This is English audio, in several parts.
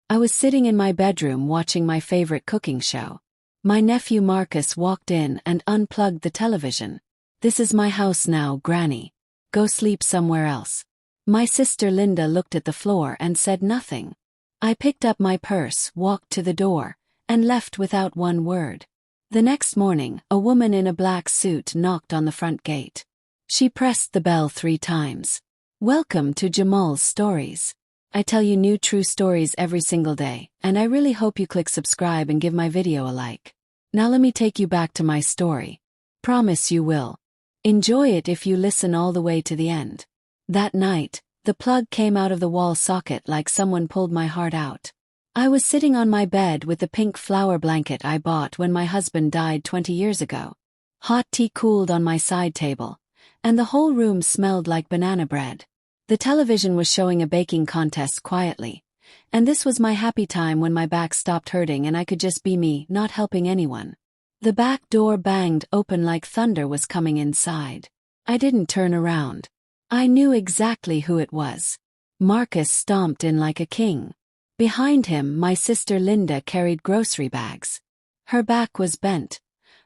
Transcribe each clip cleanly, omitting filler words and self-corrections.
I was sitting in my bedroom watching my favorite cooking show. My nephew Marcus walked in and unplugged the television. "This is my house now, Granny. Go sleep somewhere else." My sister Linda looked at the floor and said nothing. I picked up my purse, walked to the door, and left without one word. The next morning, a woman in a black suit knocked on the front gate. She pressed the bell 3 times. "Welcome to JAMAL'S Stories. I tell you new true stories every single day, and I really hope you click subscribe and give my video a like. Now let me take you back to my story. Promise you will enjoy it if you listen all the way to the end." That night, the plug came out of the wall socket like someone pulled my heart out. I was sitting on my bed with the pink flower blanket I bought when my husband died 20 years ago. Hot tea cooled on my side table, and the whole room smelled like banana bread. The television was showing a baking contest quietly, and this was my happy time when my back stopped hurting and I could just be me, not helping anyone. The back door banged open like thunder was coming inside. I didn't turn around. I knew exactly who it was. Marcus stomped in like a king. Behind him, my sister Linda carried grocery bags. Her back was bent,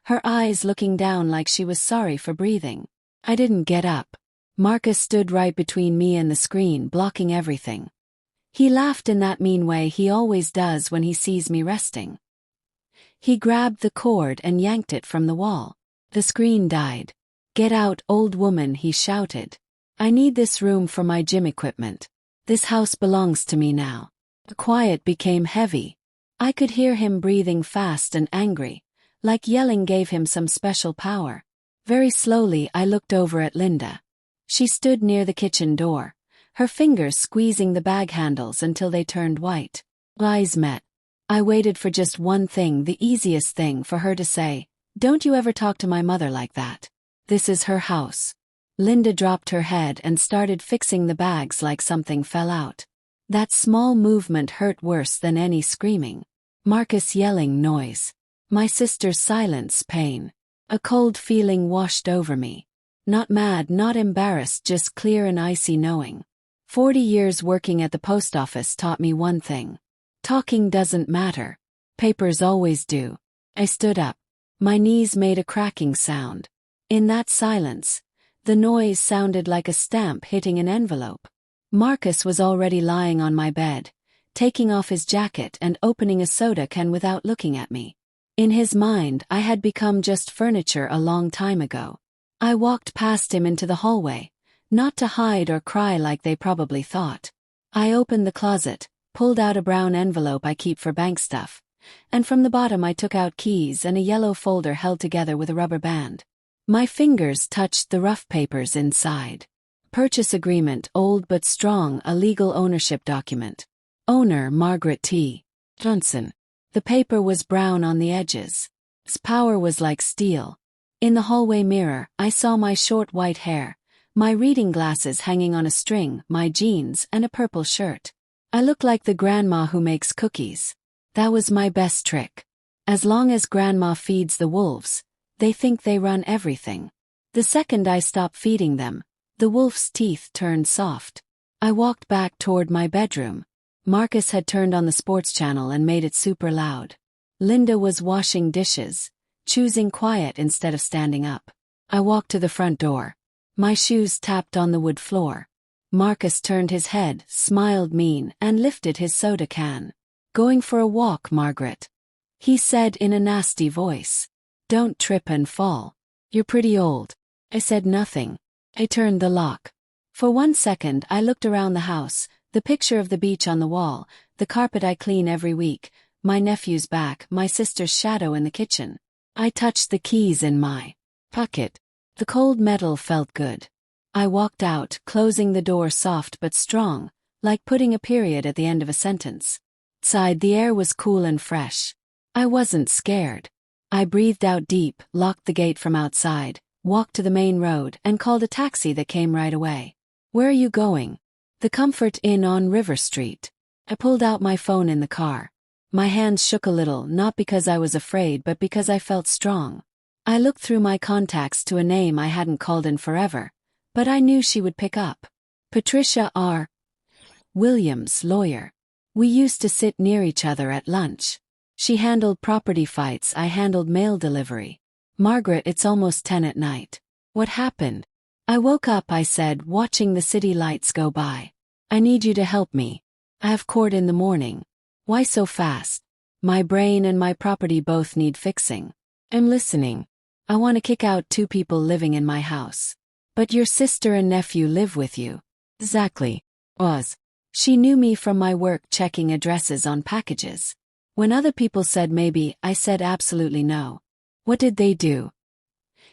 her eyes looking down like she was sorry for breathing. I didn't get up. Marcus stood right between me and the screen, blocking everything. He laughed in that mean way he always does when he sees me resting. He grabbed the cord and yanked it from the wall. The screen died. "Get out, old woman," he shouted. "I need this room for my gym equipment. This house belongs to me now." The quiet became heavy. I could hear him breathing fast and angry, like yelling gave him some special power. Very slowly I looked over at Linda. She stood near the kitchen door, her fingers squeezing the bag handles until they turned white. Eyes met. I waited for just one thing, the easiest thing, for her to say, "Don't you ever talk to my mother like that. This is her house." Linda dropped her head and started fixing the bags like something fell out. That small movement hurt worse than any screaming. Marcus yelling, noise. My sister's silence, pain. A cold feeling washed over me. Not mad, not embarrassed, just clear and icy knowing. 40 years working at the post office taught me one thing. Talking doesn't matter. Papers always do. I stood up. My knees made a cracking sound. In that silence, the noise sounded like a stamp hitting an envelope. Marcus was already lying on my bed, taking off his jacket and opening a soda can without looking at me. In his mind, I had become just furniture a long time ago. I walked past him into the hallway, not to hide or cry like they probably thought. I opened the closet, pulled out a brown envelope I keep for bank stuff, and from the bottom I took out keys and a yellow folder held together with a rubber band. My fingers touched the rough papers inside. Purchase agreement, old but strong, a legal ownership document. Owner, Margaret T. Johnson. The paper was brown on the edges. Its power was like steel. In the hallway mirror, I saw my short white hair, my reading glasses hanging on a string, my jeans, and a purple shirt. I looked like the grandma who makes cookies. That was my best trick. As long as grandma feeds the wolves, they think they run everything. The second I stopped feeding them, the wolf's teeth turned soft. I walked back toward my bedroom. Marcus had turned on the sports channel and made it super loud. Linda was washing dishes, choosing quiet instead of standing up. I walked to the front door. My shoes tapped on the wood floor. Marcus turned his head, smiled mean, and lifted his soda can. "Going for a walk, Margaret?" he said in a nasty voice. "Don't trip and fall. You're pretty old." I said nothing. I turned the lock. For 1 second I looked around the house, the picture of the beach on the wall, the carpet I clean every week, my nephew's back, my sister's shadow in the kitchen. I touched the keys in my pocket. The cold metal felt good. I walked out, closing the door soft but strong, like putting a period at the end of a sentence. Outside, the air was cool and fresh. I wasn't scared. I breathed out deep, locked the gate from outside, walked to the main road, and called a taxi that came right away. "Where are you going?" "The Comfort Inn on River Street." I pulled out my phone in the car. My hands shook a little, not because I was afraid but because I felt strong. I looked through my contacts to a name I hadn't called in forever, but I knew she would pick up. Patricia R. Williams, lawyer. We used to sit near each other at lunch. She handled property fights, I handled mail delivery. Margaret, it's almost 10 at night. What happened? I woke up, I said, watching the city lights go by. I need you to help me. I have court in the morning. Why so fast? My brain and my property both need fixing. I'm listening. I want to kick out 2 people living in my house. But your sister and nephew live with you. Exactly. She knew me from my work checking addresses on packages. When other people said maybe, I said absolutely no. What did they do?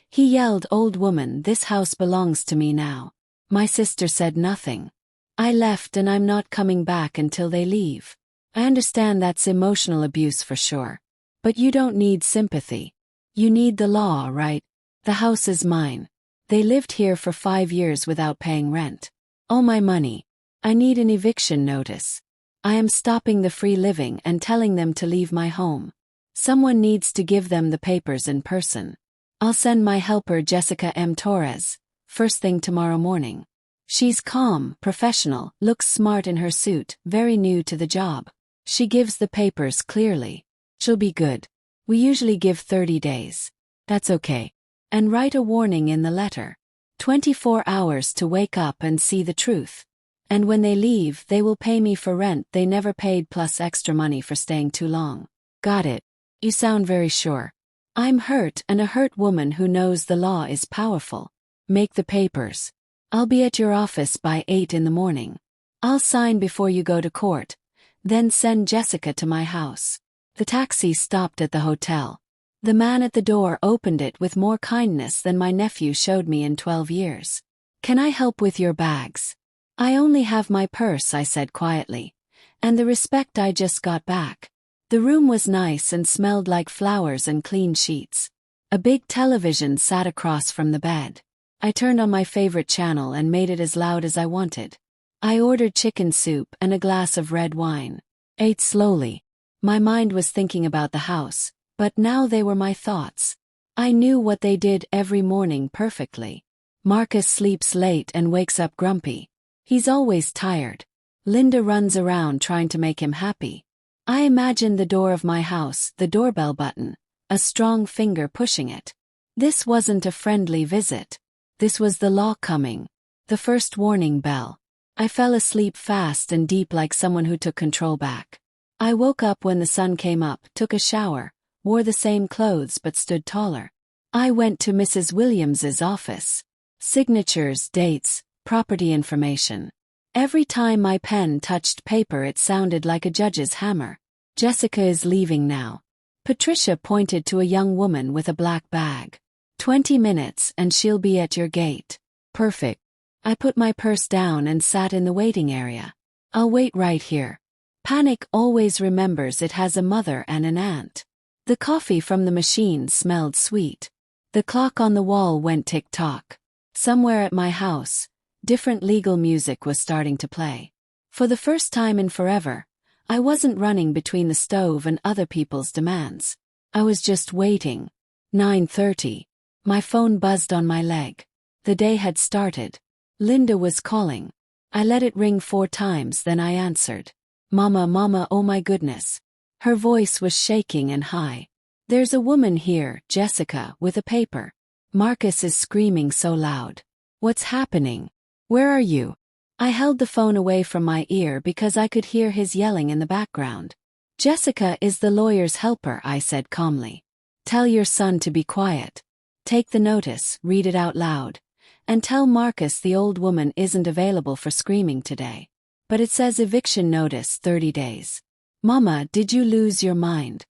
He yelled, old woman, this house belongs to me now. My sister said nothing. I left and I'm not coming back until they leave. I understand that's emotional abuse for sure. But you don't need sympathy. You need the law, right? The house is mine. They lived here for 5 years without paying rent. All my money. I need an eviction notice. I am stopping the free living and telling them to leave my home. Someone needs to give them the papers in person. I'll send my helper Jessica M. Torres, first thing tomorrow morning. She's calm, professional, looks smart in her suit, very new to the job. She gives the papers clearly. She'll be good. We usually give 30 days. That's okay. And write a warning in the letter. 24 hours to wake up and see the truth. And when they leave, they will pay me for rent they never paid plus extra money for staying too long. Got it. You sound very sure. I'm hurt, and a hurt woman who knows the law is powerful. Make the papers. I'll be at your office by 8 in the morning. I'll sign before you go to court. Then send Jessica to my house. The taxi stopped at the hotel. The man at the door opened it with more kindness than my nephew showed me in 12 years. Can I help with your bags? I only have my purse, I said quietly. And the respect I just got back. The room was nice and smelled like flowers and clean sheets. A big television sat across from the bed. I turned on my favorite channel and made it as loud as I wanted. I ordered chicken soup and a glass of red wine. Ate slowly. My mind was thinking about the house, but now they were my thoughts. I knew what they did every morning perfectly. Marcus sleeps late and wakes up grumpy. He's always tired. Linda runs around trying to make him happy. I imagined the door of my house, the doorbell button, a strong finger pushing it. This wasn't a friendly visit. This was the law coming. The first warning bell. I fell asleep fast and deep like someone who took control back. I woke up when the sun came up, took a shower, wore the same clothes but stood taller. I went to Mrs. Williams's office. Signatures, dates, property information. Every time my pen touched paper it sounded like a judge's hammer. Jessica is leaving now. Patricia pointed to a young woman with a black bag. 20 minutes and she'll be at your gate. Perfect. I put my purse down and sat in the waiting area. I'll wait right here. Panic always remembers it has a mother and an aunt. The coffee from the machine smelled sweet. The clock on the wall went tick-tock. Somewhere at my house, different legal music was starting to play. For the first time in forever, I wasn't running between the stove and other people's demands. I was just waiting. 9:30. My phone buzzed on my leg. The day had started. Linda was calling. I let it ring 4 times, then I answered. Mama, oh my goodness. Her voice was shaking and high. There's a woman here, Jessica, with a paper. Marcus is screaming so loud. What's happening? Where are you? I held the phone away from my ear because I could hear his yelling in the background. Jessica is the lawyer's helper, I said calmly. Tell your son to be quiet. Take the notice, read it out loud. And tell Marcus the old woman isn't available for screaming today. But it says eviction notice 30 days. Mama, did you lose your mind?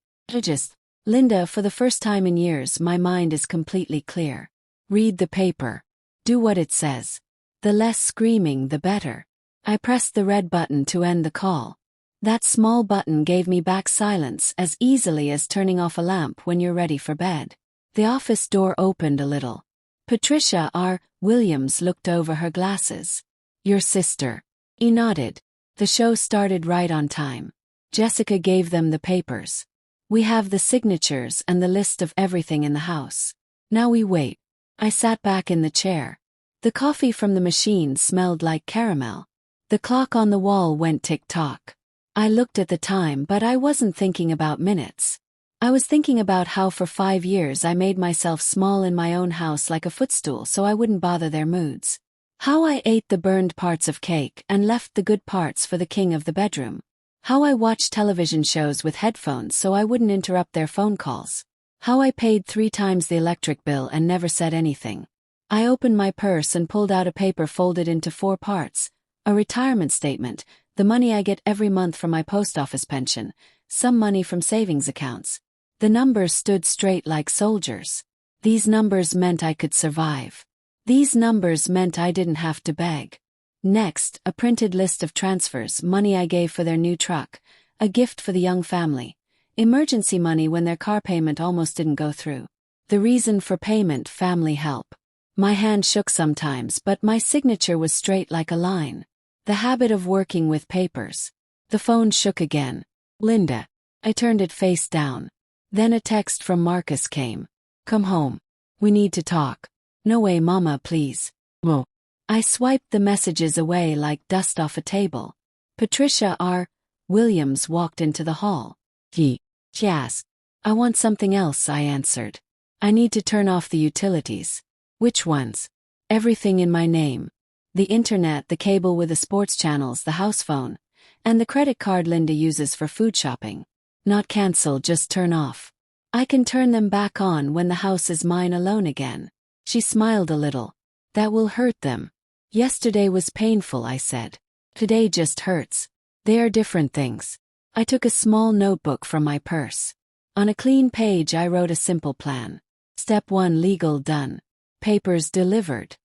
Linda, for the first time in years my mind is completely clear. Read the paper. Do what it says. The less screaming the better. I pressed the red button to end the call. That small button gave me back silence as easily as turning off a lamp when you're ready for bed. The office door opened a little. Patricia R. Williams looked over her glasses. Your sister. He nodded. The show started right on time. Jessica gave them the papers. We have the signatures and the list of everything in the house. Now we wait. I sat back in the chair. The coffee from the machine smelled like caramel. The clock on the wall went tick-tock. I looked at the time, but I wasn't thinking about minutes. I was thinking about how for 5 years I made myself small in my own house like a footstool so I wouldn't bother their moods. How I ate the burned parts of cake and left the good parts for the king of the bedroom. How I watched television shows with headphones so I wouldn't interrupt their phone calls. How I paid 3 times the electric bill and never said anything. I opened my purse and pulled out a paper folded into 4 parts. A retirement statement, the money I get every month from my post office pension, some money from savings accounts. The numbers stood straight like soldiers. These numbers meant I could survive. These numbers meant I didn't have to beg. Next, a printed list of transfers, money I gave for their new truck, a gift for the young family, emergency money when their car payment almost didn't go through. The reason for payment, family help. My hand shook sometimes, but my signature was straight like a line. The habit of working with papers. The phone shook again. Linda. I turned it face down. Then a text from Marcus came. Come home. We need to talk. No way, Mama, please. Whoa. I swiped the messages away like dust off a table. Patricia R. Williams walked into the hall. She asked. I want something else, I answered. I need to turn off the utilities. Which ones? Everything in my name. The internet, the cable with the sports channels, the house phone, and the credit card Linda uses for food shopping. Not cancel, just turn off. I can turn them back on when the house is mine alone again. She smiled a little. That will hurt them. Yesterday was painful, I said. Today just hurts. They are different things. I took a small notebook from my purse. On a clean page I wrote a simple plan. Step 1, legal done. Papers delivered.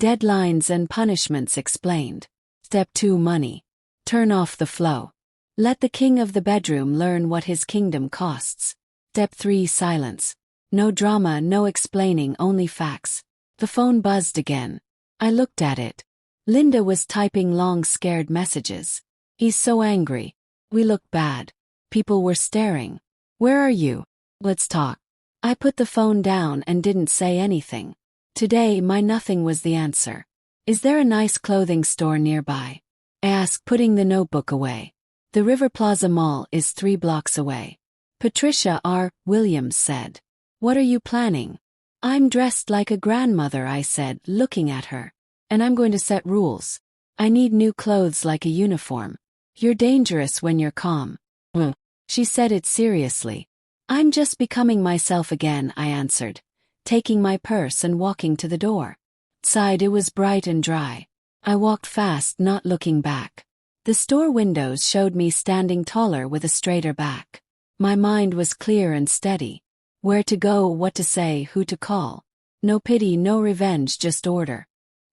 Deadlines and punishments explained. Step 2, money. Turn off the flow. Let the king of the bedroom learn what his kingdom costs. Step 3, silence. No drama, no explaining, only facts. The phone buzzed again. I looked at it. Linda was typing long, scared messages. He's so angry. We look bad. People were staring. Where are you? Let's talk. I put the phone down and didn't say anything. Today, my nothing was the answer. Is there a nice clothing store nearby? I asked, putting the notebook away. The River Plaza Mall is 3 blocks away. Patricia R. Williams said. What are you planning? I'm dressed like a grandmother, I said, looking at her. And I'm going to set rules. I need new clothes like a uniform. You're dangerous when you're calm. She said it seriously. I'm just becoming myself again, I answered, taking my purse and walking to the door. Outside it was bright and dry. I walked fast, not looking back. The store windows showed me standing taller with a straighter back. My mind was clear and steady. Where to go, what to say, who to call. No pity, no revenge, just order.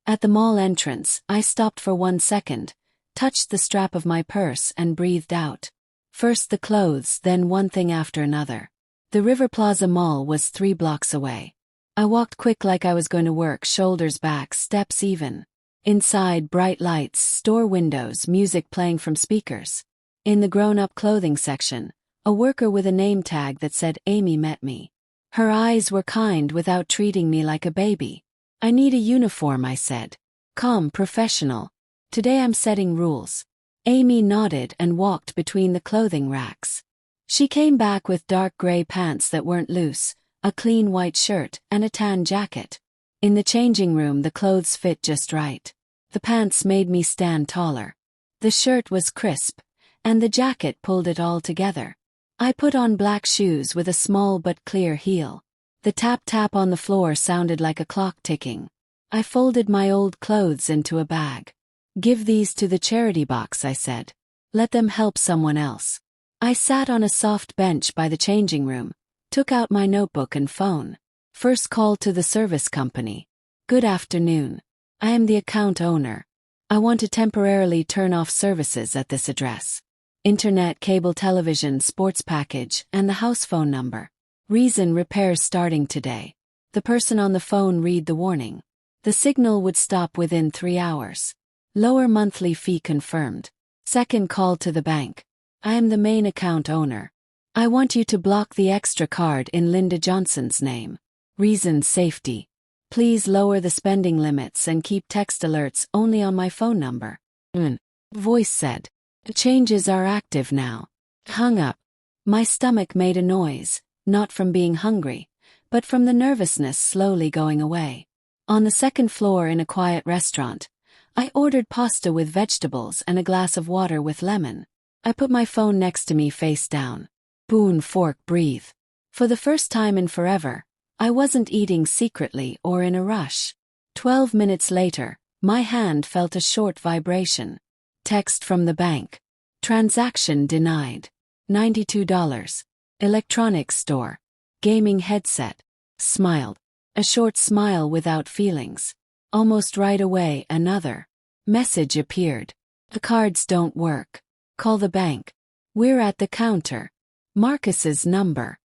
At the mall entrance, I stopped for 1 second, touched the strap of my purse and breathed out. First the clothes, then one thing after another. The River Plaza Mall was 3 blocks away. I walked quick like I was going to work, shoulders back, steps even. Inside, bright lights, store windows, music playing from speakers. In the grown-up clothing section, a worker with a name tag that said Amy met me. Her eyes were kind without treating me like a baby. I need a uniform, I said. Calm, professional. Today I'm setting rules. Amy nodded and walked between the clothing racks. She came back with dark gray pants that weren't loose, a clean white shirt, and a tan jacket. In the changing room the clothes fit just right. The pants made me stand taller. The shirt was crisp, and the jacket pulled it all together. I put on black shoes with a small but clear heel. The tap-tap on the floor sounded like a clock ticking. I folded my old clothes into a bag. Give these to the charity box, I said. Let them help someone else. I sat on a soft bench by the changing room, took out my notebook and phone. First call to the service company. Good afternoon. I am the account owner. I want to temporarily turn off services at this address. Internet, cable television, sports package, and the house phone number. Reason, repairs starting today. The person on the phone read the warning. The signal would stop within 3 hours. Lower monthly fee confirmed. Second call to the bank. I am the main account owner. I want you to block the extra card in Linda Johnson's name. Reason, safety. Please lower the spending limits and keep text alerts only on my phone number. Voice said. The changes are active now. Hung up. My stomach made a noise, not from being hungry, but from the nervousness slowly going away. On the second floor in a quiet restaurant, I ordered pasta with vegetables and a glass of water with lemon. I put my phone next to me face down. Spoon, fork, breathe. For the first time in forever, I wasn't eating secretly or in a rush. 12 minutes later, my hand felt a short vibration. Text from the bank. Transaction denied. $92. Electronics store. Gaming headset. Smiled. A short smile without feelings. Almost right away another message appeared. The cards don't work. Call the bank. We're at the counter. Marcus's number.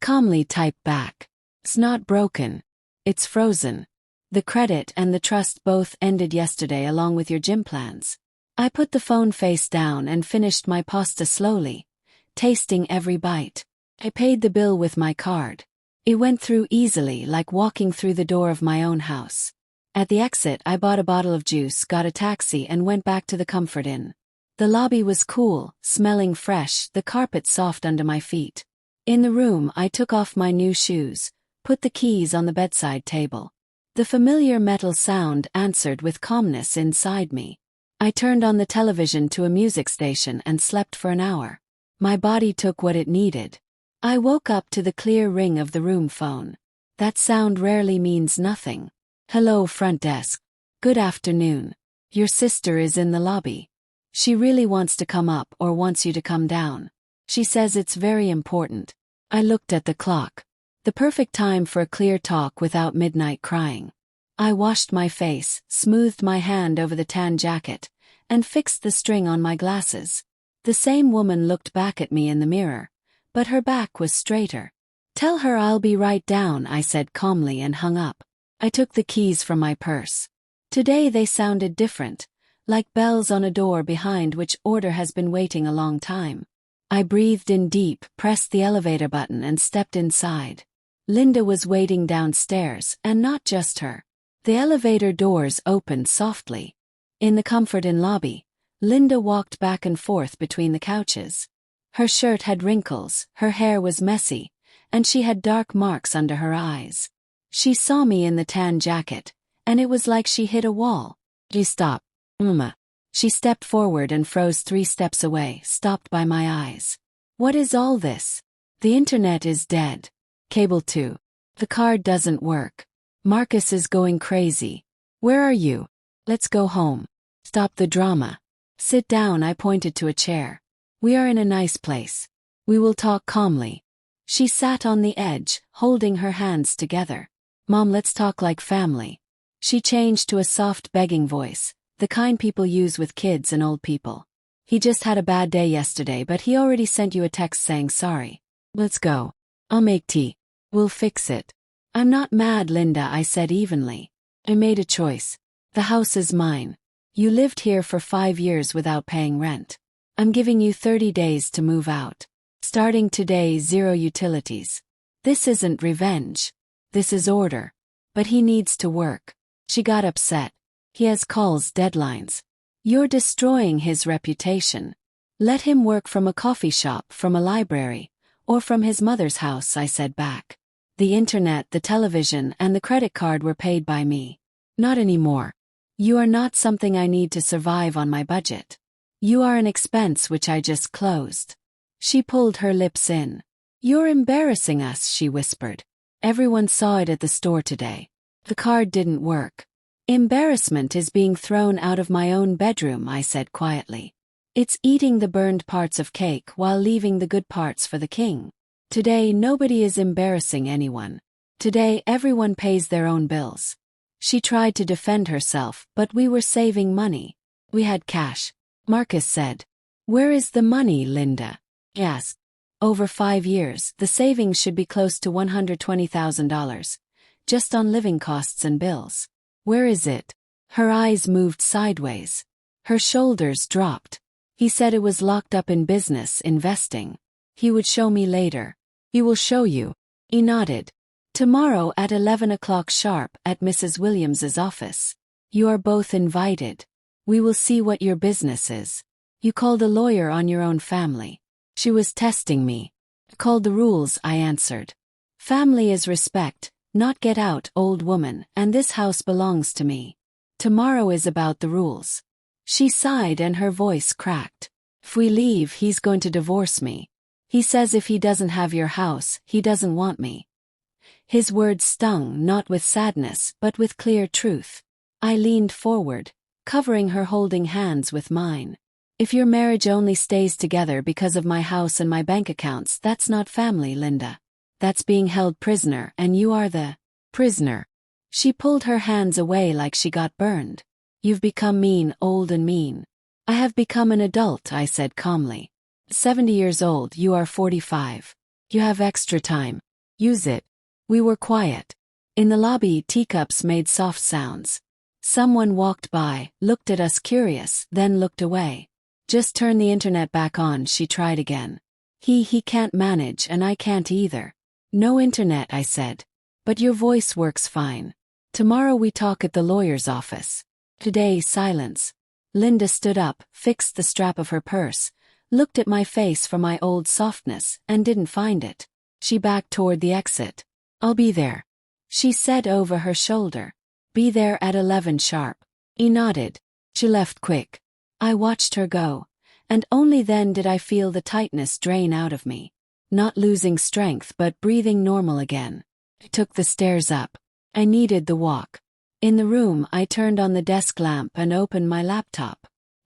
Calmly type back. It's not broken. It's frozen. The credit and the trust both ended yesterday along with your gym plans. I put the phone face down and finished my pasta slowly, tasting every bite. I paid the bill with my card. It went through easily, like walking through the door of my own house. At the exit, I bought a bottle of juice, got a taxi, and went back to the Comfort Inn. The lobby was cool, smelling fresh, the carpet soft under my feet. In the room, I took off my new shoes, put the keys on the bedside table. The familiar metal sound answered with calmness inside me. I turned on the television to a music station and slept for an hour. My body took what it needed. I woke up to the clear ring of the room phone. That sound rarely means nothing. Hello, front desk. Good afternoon. Your sister is in the lobby. She really wants to come up or wants you to come down. She says it's very important. I looked at the clock. The perfect time for a clear talk without midnight crying. I washed my face, smoothed my hand over the tan jacket, and fixed the string on my glasses. The same woman looked back at me in the mirror, but her back was straighter. Tell her I'll be right down, I said calmly and hung up. I took the keys from my purse. Today they sounded different, like bells on a door behind which order has been waiting a long time. I breathed in deep, pressed the elevator button and stepped inside. Linda was waiting downstairs, and not just her. The elevator doors opened softly. In the Comfort Inn lobby, Linda walked back and forth between the couches. Her shirt had wrinkles, her hair was messy, and she had dark marks under her eyes. She saw me in the tan jacket, and it was like she hit a wall. She stopped. She stepped forward and froze 3 steps away, stopped by my eyes. What is all this? The internet is dead. Cable 2. The card doesn't work. Marcus is going crazy. Where are you? Let's go home. Stop the drama. Sit down, I pointed to a chair. We are in a nice place. We will talk calmly. She sat on the edge, holding her hands together. Mom, let's talk like family. She changed to a soft begging voice, the kind people use with kids and old people. He just had a bad day yesterday, but he already sent you a text saying sorry. Let's go. I'll make tea. We'll fix it. I'm not mad, Linda, I said evenly. I made a choice. The house is mine. You lived here for 5 years without paying rent. I'm giving you 30 days to move out. Starting today, 0 utilities. This isn't revenge. This is order. But he needs to work. She got upset. He has calls, deadlines. You're destroying his reputation. Let him work from a coffee shop, from a library, or from his mother's house, I said back. The internet, the television, and the credit card were paid by me. Not anymore. You are not something I need to survive on my budget. You are an expense which I just closed. She pulled her lips in. You're embarrassing us, she whispered. Everyone saw it at the store today. The card didn't work. Embarrassment is being thrown out of my own bedroom, I said quietly. It's eating the burned parts of cake while leaving the good parts for the king. Today nobody is embarrassing anyone. Today everyone pays their own bills. She tried to defend herself, but we were saving money. We had cash. Marcus said. Where is the money, Linda? He asked. Over 5 years, the savings should be close to $120,000. Just on living costs and bills. Where is it? Her eyes moved sideways. Her shoulders dropped. He said it was locked up in business, investing. He would show me later. He will show you. He nodded. Tomorrow at 11 o'clock sharp at Mrs. Williams's office. You are both invited. We will see what your business is. You called a lawyer on your own family. She was testing me. Called the rules, I answered. Family is respect, not get out, old woman, and this house belongs to me. Tomorrow is about the rules. She sighed and her voice cracked. If we leave, he's going to divorce me. He says if he doesn't have your house, he doesn't want me. His words stung not with sadness but with clear truth. I leaned forward, covering her holding hands with mine. If your marriage only stays together because of my house and my bank accounts, that's not family, Linda. That's being held prisoner, and you are the prisoner. She pulled her hands away like she got burned. You've become mean, old and mean. I have become an adult, I said calmly. 70 years old, you are 45. You have extra time. Use it. We were quiet. In the lobby, teacups made soft sounds. Someone walked by, looked at us curious, then looked away. Just turn the internet back on, she tried again. He can't manage and I can't either. No internet, I said. But your voice works fine. Tomorrow we talk at the lawyer's office. Today, silence. Linda stood up, fixed the strap of her purse, looked at my face for my old softness, and didn't find it. She backed toward the exit. I'll be there, she said over her shoulder. Be there at 11 sharp. He nodded. She left quick. I watched her go, and only then did I feel the tightness drain out of me. Not losing strength but breathing normal again. I took the stairs up. I needed the walk. In the room, I turned on the desk lamp and opened my laptop.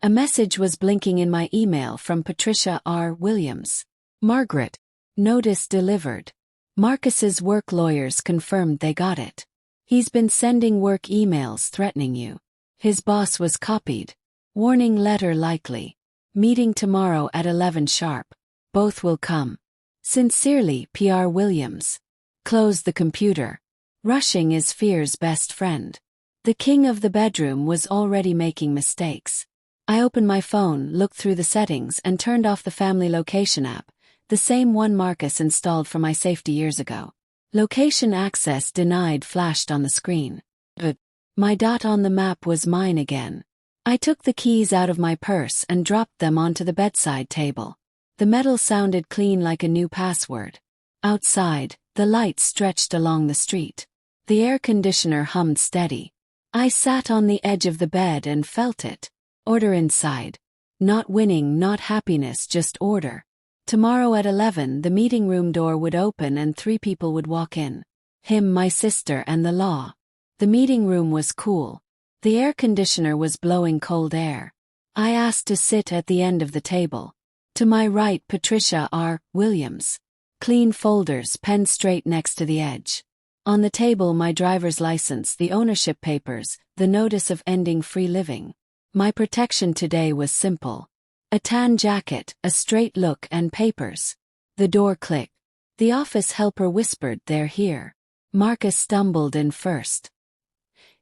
A message was blinking in my email from Patricia R. Williams. Margaret. Notice delivered. Marcus's work lawyers confirmed they got it. He's been sending work emails threatening you. His boss was copied. Warning letter likely. Meeting tomorrow at 11 sharp. Both will come. Sincerely, P.R. Williams. Close the computer. Rushing is fear's best friend. The king of the bedroom was already making mistakes. I opened my phone, looked through the settings, and turned off the family location app, the same one Marcus installed for my safety years ago. Location access denied flashed on the screen. But my dot on the map was mine again. I took the keys out of my purse and dropped them onto the bedside table. The metal sounded clean like a new password. Outside, the light stretched along the street. The air conditioner hummed steady. I sat on the edge of the bed and felt it. Order inside. Not winning, not happiness, just order. Tomorrow at 11 the meeting room door would open and 3 people would walk in. Him, my sister, and the law. The meeting room was cool. The air conditioner was blowing cold air. I asked to sit at the end of the table. To my right, Patricia R. Williams. Clean folders, pen straight next to the edge. On the table, my driver's license, the ownership papers, the notice of ending free living. My protection today was simple. A tan jacket, a straight look, and papers. The door clicked. The office helper whispered, "They're here." Marcus stumbled in first.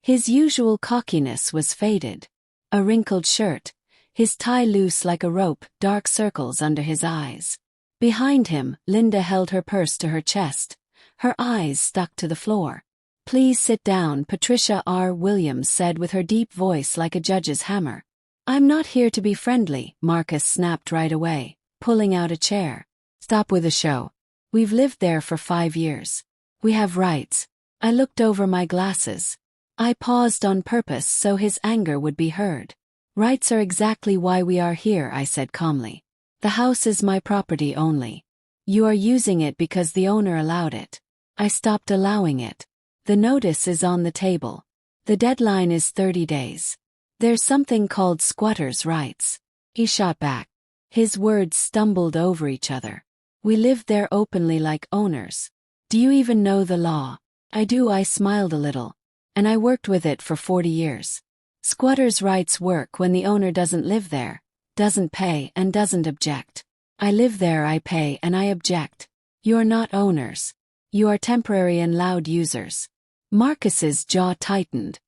His usual cockiness was faded. A wrinkled shirt, his tie loose like a rope, dark circles under his eyes. Behind him, Linda held her purse to her chest. Her eyes stuck to the floor. "Please sit down," Patricia R. Williams said with her deep voice like a judge's hammer. "I'm not here to be friendly," Marcus snapped right away, pulling out a chair. "Stop with the show. We've lived there for 5 years. We have rights." I looked over my glasses. I paused on purpose so his anger would be heard. "Rights are exactly why we are here," I said calmly. "The house is my property only. You are using it because the owner allowed it. I stopped allowing it. The notice is on the table. The deadline is 30 days. There's something called squatters' rights." He shot back. His words stumbled over each other. "We lived there openly like owners. Do you even know the law?" "I do," I smiled a little. "And I worked with it for 40 years. Squatters' rights work when the owner doesn't live there, doesn't pay, and doesn't object. I live there, I pay, and I object. You're not owners. You are temporary and loud users." Marcus's jaw tightened.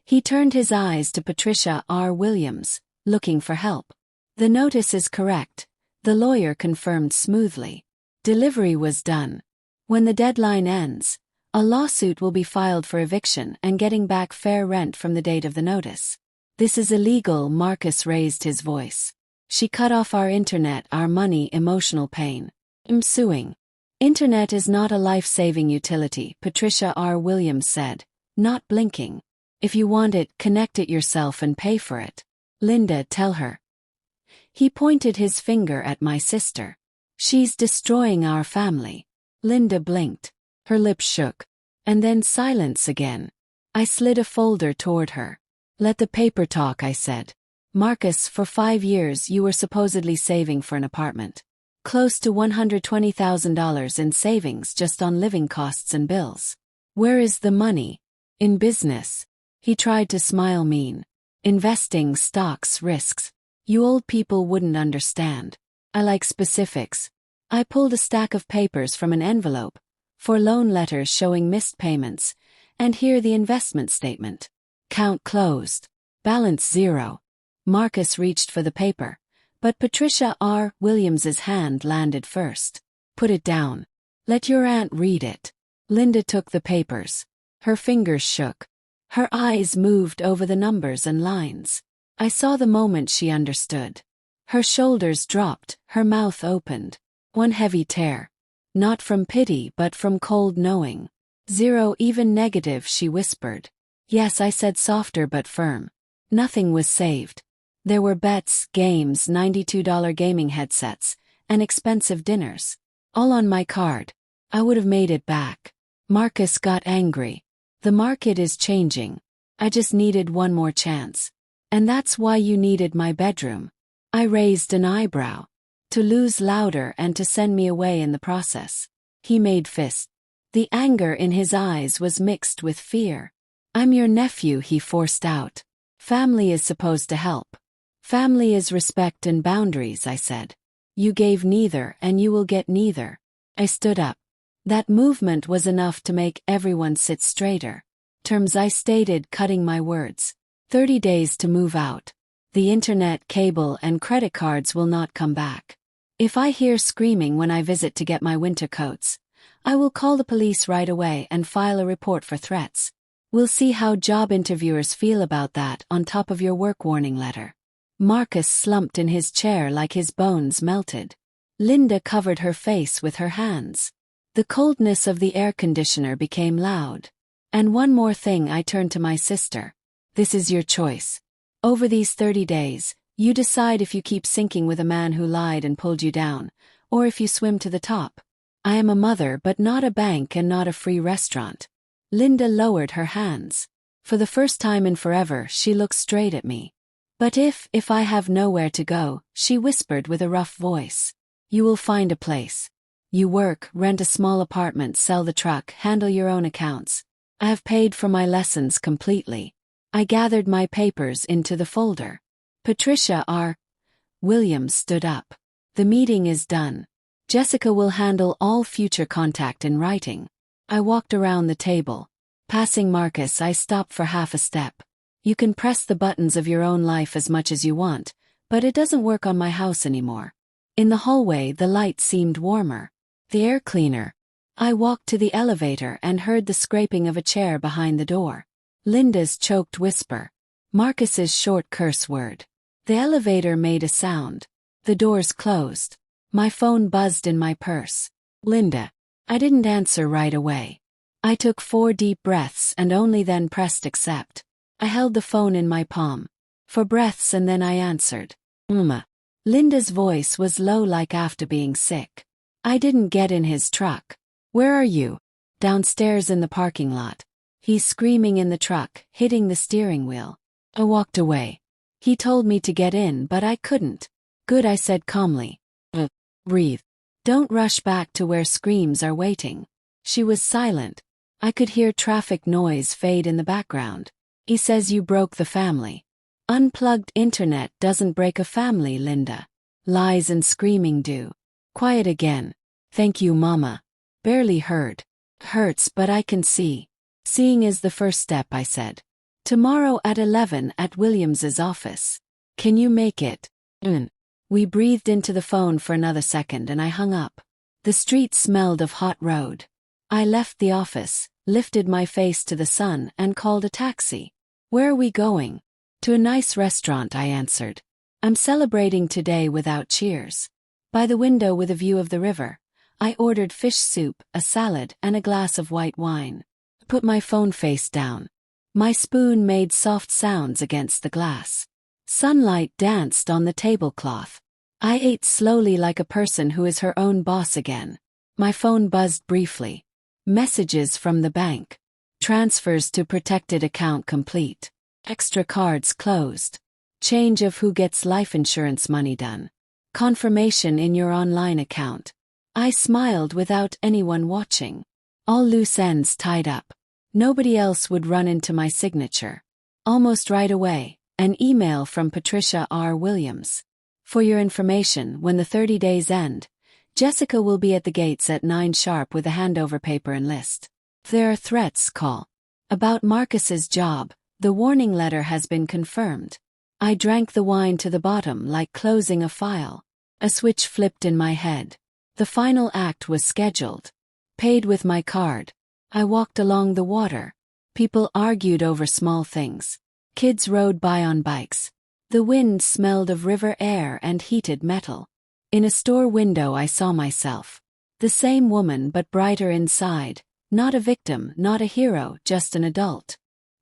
He turned his eyes to Patricia R. Williams, looking for help. "The notice is correct," the lawyer confirmed smoothly. "Delivery was done. When the deadline ends, a lawsuit will be filed for eviction and getting back fair rent from the date of the notice." "This is illegal," Marcus raised his voice. She cut off our internet, our money, emotional pain. I'm suing. Internet is not a life-saving utility, Patricia R. Williams said, not blinking. If you want it, connect it yourself and pay for it. Linda, tell her. He pointed his finger at my sister. She's destroying our family. Linda blinked. Her lips shook. And then silence again. I slid a folder toward her. Let the paper talk, I said. Marcus, for 5 years you were supposedly saving for an apartment. Close to $120,000 in savings just on living costs and bills. Where is the money? In business. He tried to smile mean. Investing, stocks, risks. You old people wouldn't understand. I like specifics. I pulled a stack of papers from an envelope, 4 loan letters showing missed payments, and here the investment statement. Count closed. Balance 0. Marcus reached for the paper, but Patricia R. Williams's hand landed first. Put it down. Let your aunt read it. Linda took the papers. Her fingers shook. Her eyes moved over the numbers and lines. I saw the moment she understood. Her shoulders dropped, her mouth opened. One heavy tear. Not from pity but from cold knowing. 0, even negative, she whispered. Yes, I said, softer but firm. Nothing was saved. There were bets, games, $92 gaming headsets, and expensive dinners. All on my card. I would have made it back. Marcus got angry. The market is changing. I just needed one more chance. And that's why you needed my bedroom. I raised an eyebrow. To lose louder and to send me away in the process. He made fist. The anger in his eyes was mixed with fear. I'm your nephew, he forced out. Family is supposed to help. Family is respect and boundaries, I said. You gave neither and you will get neither. I stood up. That movement was enough to make everyone sit straighter. Terms, I stated, cutting my words. 30 days to move out. The internet, cable, and credit cards will not come back. If I hear screaming when I visit to get my winter coats, I will call the police right away and file a report for threats. We'll see how job interviewers feel about that on top of your work warning letter. Marcus slumped in his chair like his bones melted. Linda covered her face with her hands. The coldness of the air conditioner became loud. And one more thing, I turned to my sister. This is your choice. Over these 30 days, you decide if you keep sinking with a man who lied and pulled you down, or if you swim to the top. I am a mother but not a bank and not a free restaurant. Linda lowered her hands. For the first time in forever, she looked straight at me. But if I have nowhere to go, she whispered with a rough voice. You will find a place. You work, rent a small apartment, sell the truck, handle your own accounts. I have paid for my lessons completely. I gathered my papers into the folder. Patricia R. Williams stood up. The meeting is done. Jessica will handle all future contact in writing. I walked around the table. Passing Marcus, I stopped for half a step. You can press the buttons of your own life as much as you want, but it doesn't work on my house anymore. In the hallway, the light seemed warmer. The air cleaner. I walked to the elevator and heard the scraping of a chair behind the door. Linda's choked whisper. Marcus's short curse word. The elevator made a sound. The doors closed. My phone buzzed in my purse. Linda. I didn't answer right away. I took 4 deep breaths and only then pressed accept. I held the phone in my palm. 4 breaths and then I answered. Linda's voice was low like after being sick. I didn't get in his truck. Where are you? Downstairs in the parking lot. He's screaming in the truck, hitting the steering wheel. I walked away. He told me to get in but I couldn't. Good, I said calmly. Breathe. Don't rush back to where screams are waiting. She was silent. I could hear traffic noise fade in the background. He says you broke the family. Unplugged internet doesn't break a family, Linda. Lies and screaming do. Quiet again. Thank you, Mama. Barely heard. Hurts but I can see. Seeing is the first step, I said. Tomorrow at 11 at Williams's office. Can you make it? We breathed into the phone for another second and I hung up. The street smelled of hot road. I left the office, lifted my face to the sun and called a taxi. Where are we going? To a nice restaurant, I answered. I'm celebrating today without cheers. By the window with a view of the river, I ordered fish soup, a salad, and a glass of white wine. Put my phone face down. My spoon made soft sounds against the glass. Sunlight danced on the tablecloth. I ate slowly like a person who is her own boss again. My phone buzzed briefly. Messages from the bank. Transfers to protected account complete. Extra cards closed. Change of who gets life insurance money done. Confirmation in your online account. I smiled without anyone watching. All loose ends tied up. Nobody else would run into my signature. Almost right away, an email from Patricia R. Williams. For your information, when the 30 days end, Jessica will be at the gates at 9 sharp with a handover paper and list. If there are threats, call. About Marcus's job, the warning letter has been confirmed. I drank the wine to the bottom like closing a file. A switch flipped in my head. The final act was scheduled. Paid with my card. I walked along the water. People argued over small things. Kids rode by on bikes. The wind smelled of river air and heated metal. In a store window I saw myself. The same woman but brighter inside. Not a victim, not a hero, just an adult.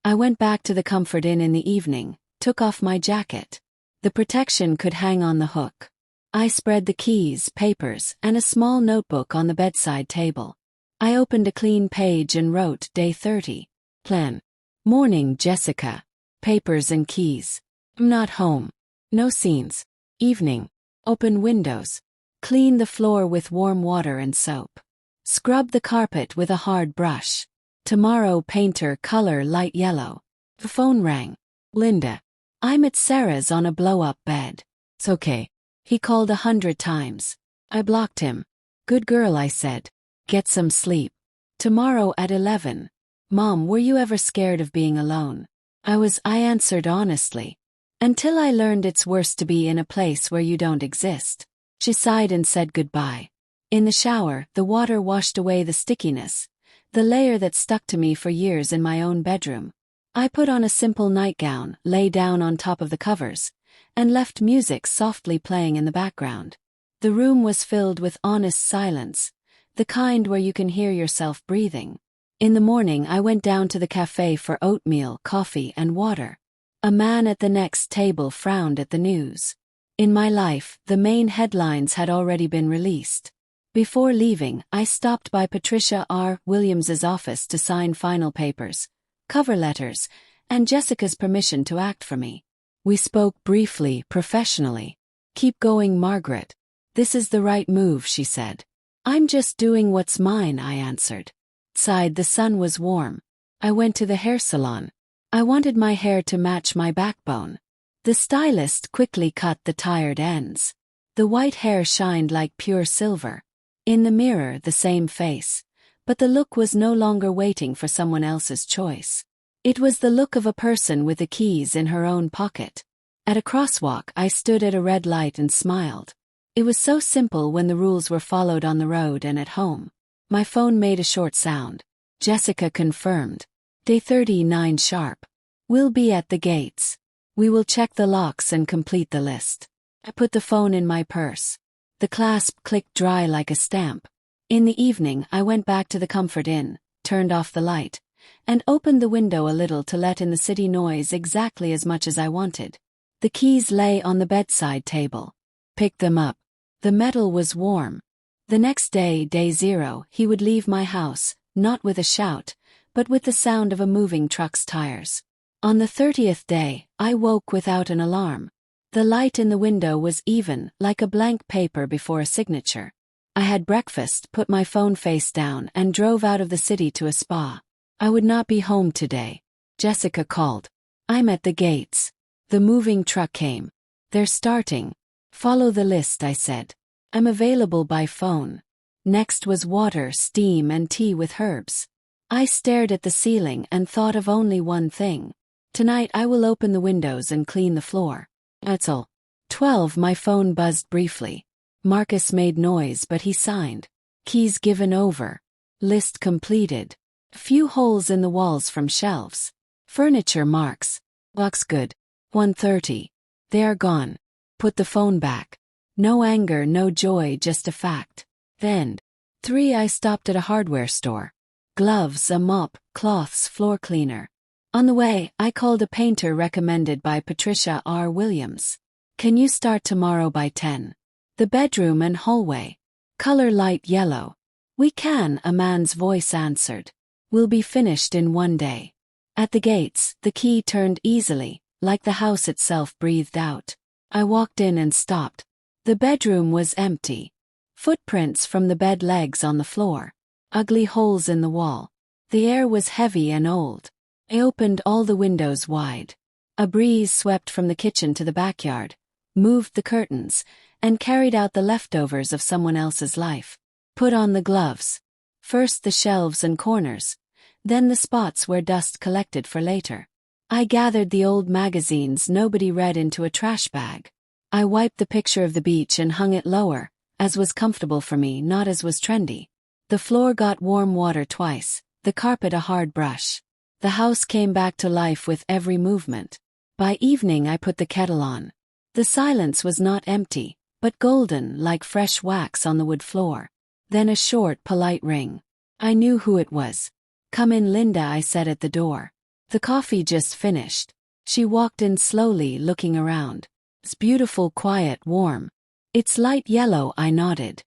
I went back to the Comfort Inn in the evening. Took off my jacket. The protection could hang on the hook. I spread the keys, papers, and a small notebook on the bedside table. I opened a clean page and wrote Day 30. Plan. Morning, Jessica. Papers and keys. I'm not home. No scenes. Evening. Open windows. Clean the floor with warm water and soap. Scrub the carpet with a hard brush. Tomorrow painter color light yellow. The phone rang. Linda. I'm at Sarah's on a blow-up bed. It's okay. He called 100 times. I blocked him. Good girl, I said. Get some sleep. Tomorrow at 11. Mom, were you ever scared of being alone? I answered honestly. Until I learned it's worse to be in a place where you don't exist. She sighed and said goodbye. In the shower, the water washed away the stickiness, the layer that stuck to me for years in my own bedroom. I put on a simple nightgown, lay down on top of the covers, and left music softly playing in the background. The room was filled with honest silence, the kind where you can hear yourself breathing. In the morning I went down to the cafe for oatmeal, coffee, and water. A man at the next table frowned at the news. In my life, the main headlines had already been released. Before leaving, I stopped by Patricia R. Williams's office to sign final papers, cover letters, and Jessica's permission to act for me. We spoke briefly, professionally. Keep going, Margaret. This is the right move, she said. I'm just doing what's mine, I answered. Outside the sun was warm. I went to the hair salon. I wanted my hair to match my backbone. The stylist quickly cut the tired ends. The white hair shined like pure silver. In the mirror, the same face. But the look was no longer waiting for someone else's choice. It was the look of a person with the keys in her own pocket. At a crosswalk, I stood at a red light and smiled. It was so simple when the rules were followed on the road and at home. My phone made a short sound. Jessica confirmed. Day 39 sharp. We'll be at the gates. We will check the locks and complete the list. I put the phone in my purse. The clasp clicked dry like a stamp. In the evening, I went back to the Comfort Inn, turned off the light, and opened the window a little to let in the city noise exactly as much as I wanted. The keys lay on the bedside table. Picked them up. The metal was warm. The next day, day 0, he would leave my house, not with a shout, but with the sound of a moving truck's tires. On the 30th day, I woke without an alarm. The light in the window was even, like a blank paper before a signature. I had breakfast, put my phone face down, and drove out of the city to a spa. I would not be home today. Jessica called. I'm at the gates. The moving truck came. They're starting. Follow the list, I said. I'm available by phone. Next was water, steam, and tea with herbs. I stared at the ceiling and thought of only one thing. Tonight I will open the windows and clean the floor. That's all. 12. My phone buzzed briefly. Marcus made noise, but he signed. Keys given over. List completed. A few holes in the walls from shelves. Furniture marks. Looks good. 1:30. They are gone. Put the phone back. No anger, no joy, just a fact. Then. 3. I stopped at a hardware store. Gloves, a mop, cloths, floor cleaner. On the way, I called a painter recommended by Patricia R. Williams. Can you start tomorrow by 10? The bedroom and hallway. Color light yellow. We can, a man's voice answered. We'll be finished in 1 day. At the gates, the key turned easily, like the house itself breathed out. I walked in and stopped. The bedroom was empty. Footprints from the bed legs on the floor. Ugly holes in the wall. The air was heavy and old. I opened all the windows wide. A breeze swept from the kitchen to the backyard, moved the curtains, and carried out the leftovers of someone else's life. Put on the gloves. First the shelves and corners, then the spots where dust collected for later. I gathered the old magazines nobody read into a trash bag. I wiped the picture of the beach and hung it lower, as was comfortable for me, not as was trendy. The floor got warm water twice, the carpet a hard brush. The house came back to life with every movement. By evening I put the kettle on. The silence was not empty, but golden like fresh wax on the wood floor. Then a short, polite ring. I knew who it was. Come in, Linda, I said at the door. The coffee just finished. She walked in slowly, looking around. It's beautiful, quiet, warm. It's light yellow, I nodded.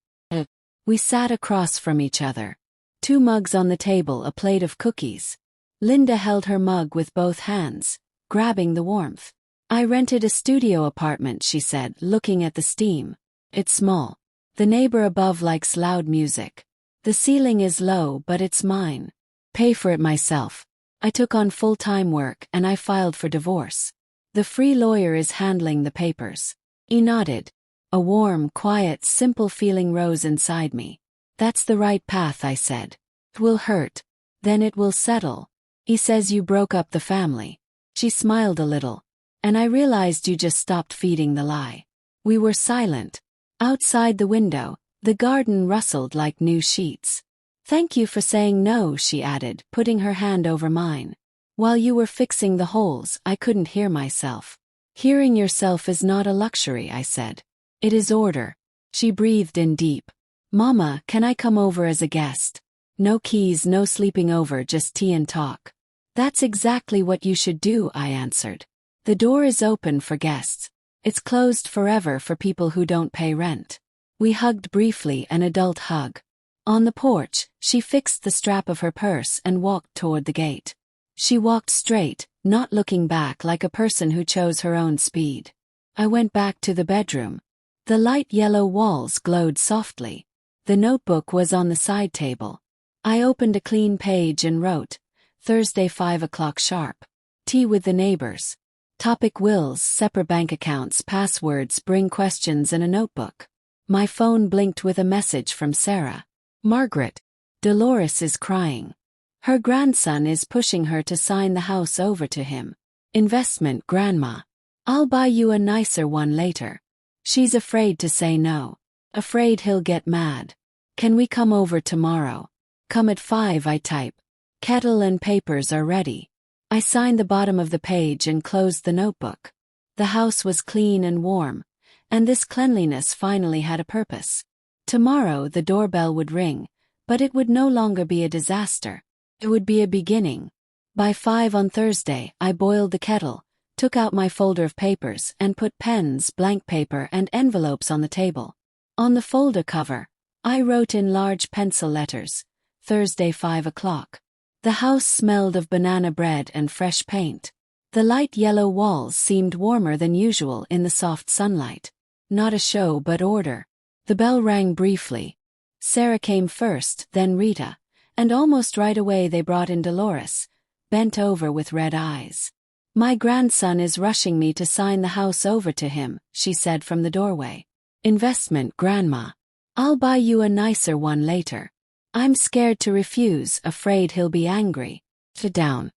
We sat across from each other. 2 mugs on the table, a plate of cookies. Linda held her mug with both hands, grabbing the warmth. I rented a studio apartment, she said, looking at the steam. It's small. The neighbor above likes loud music. The ceiling is low, but it's mine. Pay for it myself. I took on full-time work and I filed for divorce. The free lawyer is handling the papers. He nodded. A warm, quiet, simple feeling rose inside me. That's the right path, I said. It will hurt. Then it will settle. He says you broke up the family. She smiled a little. And I realized you just stopped feeding the lie. We were silent. Outside the window, the garden rustled like new sheets. Thank you for saying no, she added, putting her hand over mine. While you were fixing the holes, I couldn't hear myself. Hearing yourself is not a luxury, I said. It is order. She breathed in deep. Mama, can I come over as a guest? No keys, no sleeping over, just tea and talk. That's exactly what you should do, I answered. The door is open for guests. It's closed forever for people who don't pay rent. We hugged briefly, an adult hug. On the porch, she fixed the strap of her purse and walked toward the gate. She walked straight, not looking back, like a person who chose her own speed. I went back to the bedroom. The light yellow walls glowed softly. The notebook was on the side table. I opened a clean page and wrote, Thursday 5 o'clock sharp. Tea with the neighbors. Topic: wills, separate bank accounts, passwords, bring questions, and a notebook. My phone blinked with a message from Sarah. Margaret. Dolores is crying. Her grandson is pushing her to sign the house over to him. Investment, Grandma. I'll buy you a nicer one later. She's afraid to say no. Afraid he'll get mad. Can we come over tomorrow? Come at 5, I type. Kettle and papers are ready. I signed the bottom of the page and closed the notebook. The house was clean and warm, and this cleanliness finally had a purpose. Tomorrow the doorbell would ring, but it would no longer be a disaster. It would be a beginning. By 5 on Thursday, I boiled the kettle, took out my folder of papers, and put pens, blank paper, and envelopes on the table. On the folder cover, I wrote in large pencil letters, Thursday 5 o'clock. The house smelled of banana bread and fresh paint. The light yellow walls seemed warmer than usual in the soft sunlight. Not a show, but order. The bell rang briefly. Sarah came first, then Rita, and almost right away they brought in Dolores, bent over with red eyes. My grandson is rushing me to sign the house over to him, she said from the doorway. Investment, Grandma. I'll buy you a nicer one later. I'm scared to refuse, afraid he'll be angry. Sit down.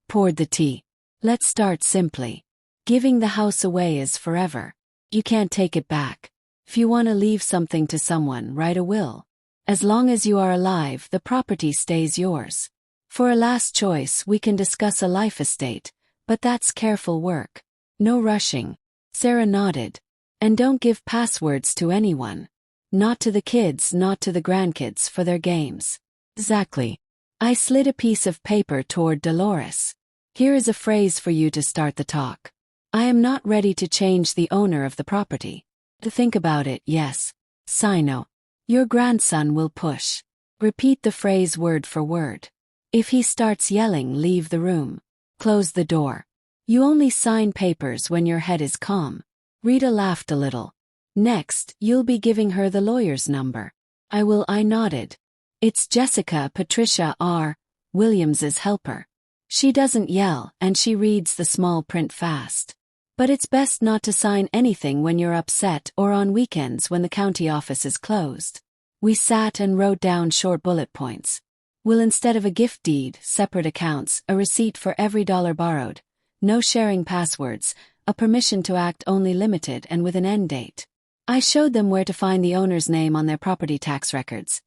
Poured the tea. Let's start simply. Giving the house away is forever. You can't take it back. If you want to leave something to someone, write a will. As long as you are alive, the property stays yours. For a last choice, we can discuss a life estate, but that's careful work. No rushing. Sarah nodded. And don't give passwords to anyone. Not to the kids, not to the grandkids for their games. Exactly. I slid a piece of paper toward Dolores. Here is a phrase for you to start the talk. I am not ready to change the owner of the property. To think about it, yes. Sino. Your grandson will push. Repeat the phrase word for word. If he starts yelling, leave the room. Close the door. You only sign papers when your head is calm. Rita laughed a little. Next, you'll be giving her the lawyer's number. I will. I nodded. It's Jessica Patricia R. Williams's helper. She doesn't yell, and she reads the small print fast. But it's best not to sign anything when you're upset or on weekends when the county office is closed. We sat and wrote down short bullet points. Will, instead of a gift deed, separate accounts, a receipt for every dollar borrowed, no sharing passwords, a permission to act only limited and with an end date. I showed them where to find the owner's name on their property tax records.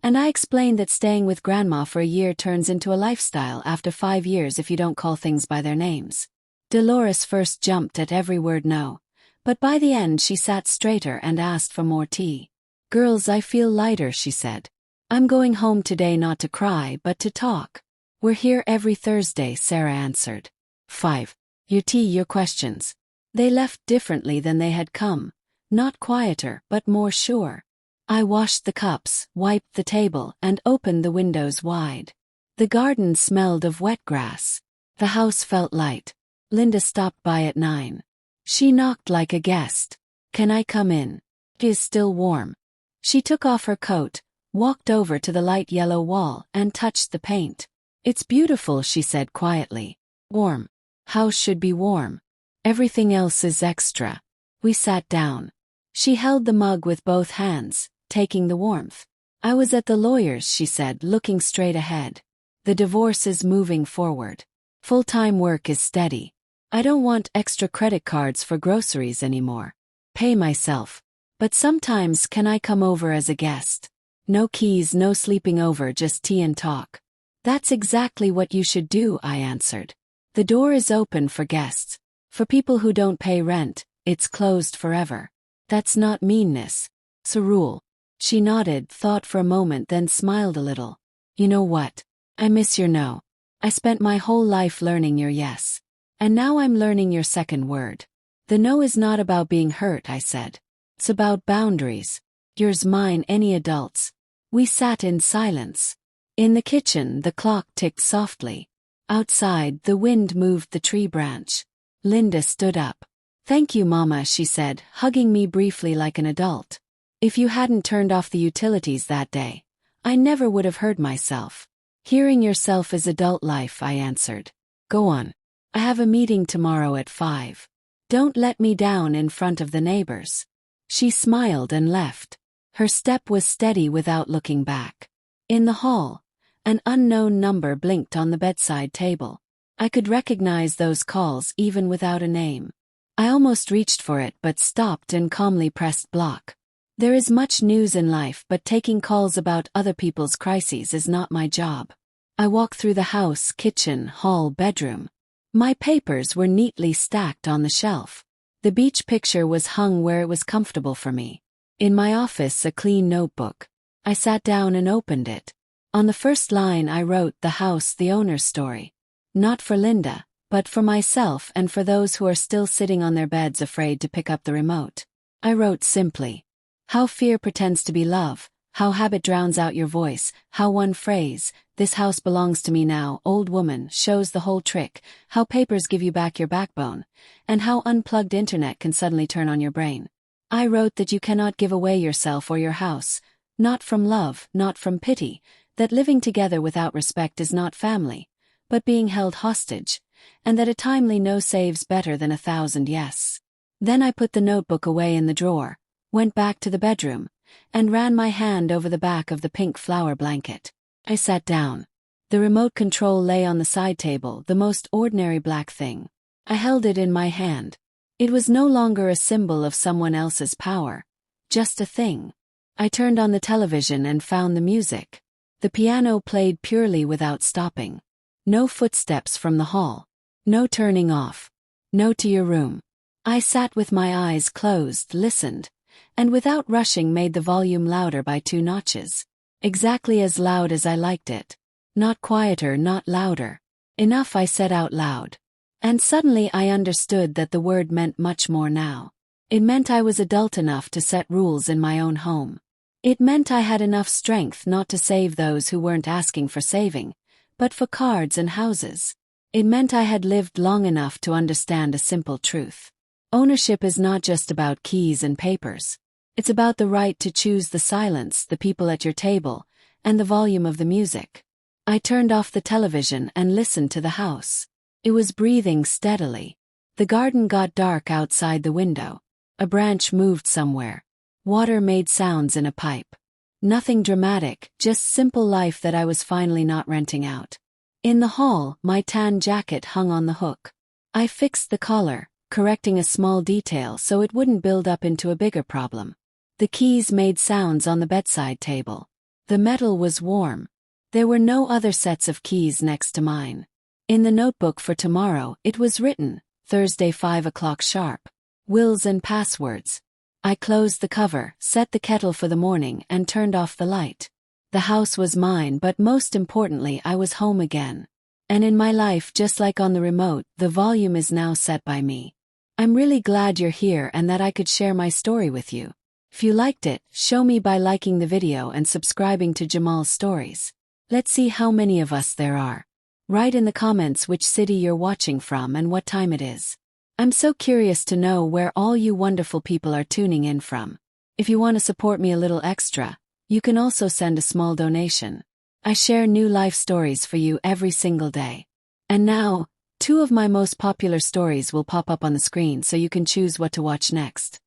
And I explained that staying with grandma for a year turns into a lifestyle after 5 years if you don't call things by their names. Dolores first jumped at every word no, but by the end she sat straighter and asked for more tea. Girls, I feel lighter, she said. I'm going home today not to cry but to talk. We're here every Thursday, Sarah answered. 5. Your tea, your questions. They left differently than they had come, not quieter but more sure. I washed the cups, wiped the table, and opened the windows wide. The garden smelled of wet grass. The house felt light. Linda stopped by at 9. She knocked like a guest. Can I come in? It is still warm. She took off her coat, walked over to the light yellow wall, and touched the paint. It's beautiful, she said quietly. Warm. House should be warm. Everything else is extra. We sat down. She held the mug with both hands, taking the warmth. I was at the lawyer's, she said, looking straight ahead. The divorce is moving forward. Full-time work is steady. I don't want extra credit cards for groceries anymore. Pay myself. But sometimes can I come over as a guest? No keys, no sleeping over, just tea and talk. That's exactly what you should do, I answered. The door is open for guests. For people who don't pay rent, it's closed forever. That's not meanness. It's a rule. She nodded, thought for a moment, then smiled a little. You know what? I miss your no. I spent my whole life learning your yes. And now I'm learning your second word. The no is not about being hurt, I said. It's about boundaries. Yours, mine, any adults. We sat in silence. In the kitchen, the clock ticked softly. Outside, the wind moved the tree branch. Linda stood up. Thank you, Mama, she said, hugging me briefly like an adult. If you hadn't turned off the utilities that day, I never would have heard myself. Hearing yourself is adult life, I answered. Go on. I have a meeting tomorrow at 5. Don't let me down in front of the neighbors. She smiled and left. Her step was steady without looking back. In the hall, an unknown number blinked on the bedside table. I could recognize those calls even without a name. I almost reached for it but stopped and calmly pressed block. There is much news in life, but taking calls about other people's crises is not my job. I walked through the house, kitchen, hall, bedroom. My papers were neatly stacked on the shelf. The beach picture was hung where it was comfortable for me. In my office, a clean notebook. I sat down and opened it. On the first line I wrote the house, the owner's story. Not for Linda, but for myself and for those who are still sitting on their beds afraid to pick up the remote. I wrote simply. How fear pretends to be love, how habit drowns out your voice, how one phrase, this house belongs to me now, old woman, shows the whole trick, how papers give you back your backbone, and how unplugged internet can suddenly turn on your brain. I wrote that you cannot give away yourself or your house, not from love, not from pity, that living together without respect is not family, but being held hostage, and that a timely no saves better than 1,000 yes. Then I put the notebook away in the drawer, went back to the bedroom, and ran my hand over the back of the pink flower blanket. I sat down. The remote control lay on the side table, the most ordinary black thing. I held it in my hand. It was no longer a symbol of someone else's power, just a thing. I turned on the television and found the music. The piano played purely without stopping. No footsteps from the hall. No turning off. No to your room. I sat with my eyes closed, listened, and without rushing made the volume louder by 2 notches. Exactly as loud as I liked it. Not quieter, not louder. Enough, I said out loud. And suddenly I understood that the word meant much more now. It meant I was adult enough to set rules in my own home. It meant I had enough strength not to save those who weren't asking for saving, but for cards and houses. It meant I had lived long enough to understand a simple truth. Ownership is not just about keys and papers. It's about the right to choose the silence, the people at your table, and the volume of the music. I turned off the television and listened to the house. It was breathing steadily. The garden got dark outside the window. A branch moved somewhere. Water made sounds in a pipe. Nothing dramatic, just simple life that I was finally not renting out. In the hall, my tan jacket hung on the hook. I fixed the collar, correcting a small detail so it wouldn't build up into a bigger problem. The keys made sounds on the bedside table. The metal was warm. There were no other sets of keys next to mine. In the notebook for tomorrow, it was written, Thursday 5 o'clock sharp. Wills and passwords. I closed the cover, set the kettle for the morning, and turned off the light. The house was mine, but most importantly, I was home again. And in my life, just like on the remote, the volume is now set by me. I'm really glad you're here and that I could share my story with you. If you liked it, show me by liking the video and subscribing to Jamal's Stories. Let's see how many of us there are. Write in the comments which city you're watching from and what time it is. I'm so curious to know where all you wonderful people are tuning in from. If you want to support me a little extra, you can also send a small donation. I share new life stories for you every single day. And now, 2 of my most popular stories will pop up on the screen so you can choose what to watch next.